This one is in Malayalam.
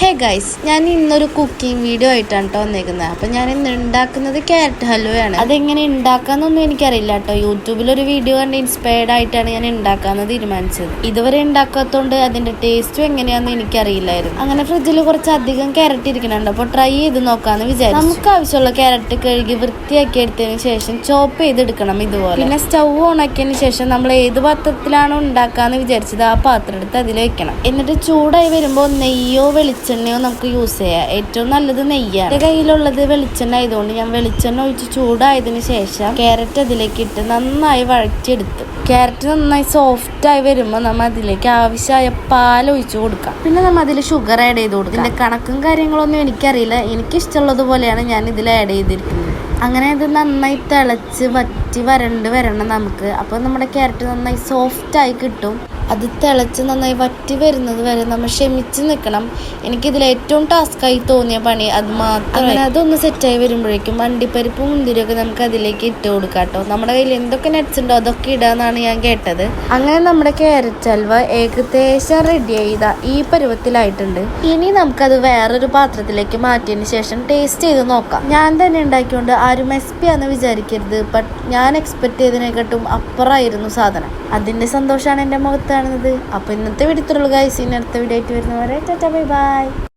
ഹേ ഗൈസ്, ഞാൻ ഇന്നൊരു കുക്കിംഗ് വീഡിയോ ആയിട്ടാണ് കേട്ടോ വന്നേക്കുന്നത്. അപ്പം ഞാൻ ഇന്ന് ഉണ്ടാക്കുന്നത് ക്യാരറ്റ് ഹൽവയാണ്. അതെങ്ങനെ ഉണ്ടാക്കാന്നൊന്നും എനിക്കറിയില്ല കേട്ടോ. യൂട്യൂബിലൊരു വീഡിയോ കണ്ട് ഇൻസ്പയർഡ് ആയിട്ടാണ് ഞാൻ ഉണ്ടാക്കാമെന്ന് തീരുമാനിച്ചത്. ഇതുവരെ ഉണ്ടാക്കാത്തതുകൊണ്ട് അതിൻ്റെ ടേസ്റ്റും എങ്ങനെയാണെന്ന് എനിക്കറിയില്ലായിരുന്നു. അങ്ങനെ ഫ്രിഡ്ജിൽ കുറച്ചധികം ക്യാരറ്റ് ഇരിക്കുന്നുണ്ട്. അപ്പോൾ ട്രൈ ചെയ്ത് നോക്കാമെന്ന് വിചാരിച്ചു. നമുക്ക് ആവശ്യമുള്ള ക്യാരറ്റ് കഴുകി വൃത്തിയാക്കി എടുത്തതിന് ശേഷം ചോപ്പ് ചെയ്തെടുക്കണം ഇതുപോലെ. പിന്നെ സ്റ്റൗ ഓൺ ആക്കിയതിന് ശേഷം നമ്മൾ ഏത് പാത്രത്തിലാണോ ഉണ്ടാക്കാന്ന് വിചാരിച്ചത് ആ പാത്രം എടുത്ത് അതിൽ വെക്കണം. എന്നിട്ട് ചൂടായി വരുമ്പോൾ നെയ്യോ വെളിച്ചെണ്ണയോ നമുക്ക് യൂസ് ചെയ്യാം. ഏറ്റവും നല്ലത് നെയ്യാണ്. എൻ്റെ കയ്യിലുള്ളത് വെളിച്ചെണ്ണ ആയതുകൊണ്ട് ഞാൻ വെളിച്ചെണ്ണ ഒഴിച്ച് ചൂടായതിനു ശേഷം ക്യാരറ്റ് അതിലേക്ക് ഇട്ട് നന്നായി വഴറ്റിയെടുത്തു. ക്യാരറ്റ് നന്നായി സോഫ്റ്റ് ആയി വരുമ്പോൾ നമ്മൾ അതിലേക്ക് ആവശ്യമായ പാൽ ഒഴിച്ചു കൊടുക്കാം. പിന്നെ നമ്മൾ അതിൽ ഷുഗർ ആഡ് ചെയ്ത് കൊടുക്കാം. ഇതിൻ്റെ കണക്കും കാര്യങ്ങളൊന്നും എനിക്കറിയില്ല. എനിക്കിഷ്ടമുള്ളതുപോലെയാണ് ഞാൻ ഇതിൽ ആഡ് ചെയ്തിരിക്കുന്നത്. അങ്ങനെ ഇത് നന്നായി തിളച്ച് വറ്റി വരണ്ട് വരണം നമുക്ക്. അപ്പോൾ നമ്മുടെ ക്യാരറ്റ് നന്നായി സോഫ്റ്റായി കിട്ടും. അത് തിളച്ച് നന്നായി വറ്റി വരുന്നത് വരെ നമ്മൾ ക്ഷമിച്ച് നിൽക്കണം. എനിക്കിതിൽ ഏറ്റവും ടാസ്ക്കായി തോന്നിയ പണി അത് മാത്രം. അങ്ങനെ അതൊന്ന് സെറ്റായി വരുമ്പോഴേക്കും അണ്ടിപ്പരിപ്പും മുന്തിരിയൊക്കെ നമുക്ക് അതിലേക്ക് ഇട്ട് കൊടുക്കാം കേട്ടോ. നമ്മുടെ കയ്യിൽ എന്തൊക്കെ നട്ട്സ് ഉണ്ടോ അതൊക്കെ ഇടാന്നാണ് ഞാൻ കേട്ടത്. അങ്ങനെ നമ്മുടെ ക്യാരറ്റ് ഹൽവ ഏകദേശം റെഡി ചെയ്ത ഈ പരുവത്തിലായിട്ടുണ്ട്. ഇനി നമുക്കത് വേറൊരു പാത്രത്തിലേക്ക് മാറ്റിയതിന് ശേഷം ടേസ്റ്റ് ചെയ്ത് നോക്കാം. ഞാൻ തന്നെ ഉണ്ടാക്കിയോണ്ട് ആരും എസ്പിയാന്ന് വിചാരിക്കരുത്. ബട്ട് ഞാൻ എക്സ്പെക്ട് ചെയ്തതിനെക്കാട്ടും അപ്പുറമായിരുന്നു സാധനം. അതിൻ്റെ സന്തോഷമാണ് എൻ്റെ മുഖത്ത് കാണുന്നത്. അപ്പോൾ ഇന്നത്തെ വീഡിയോ ഇത്രയുള്ളൂ ഗൈസ്. ഇനി അടുത്ത വീഡിയോ ആയിട്ട് വരുന്നവരെ ടാറ്റാ ബൈ ബൈ.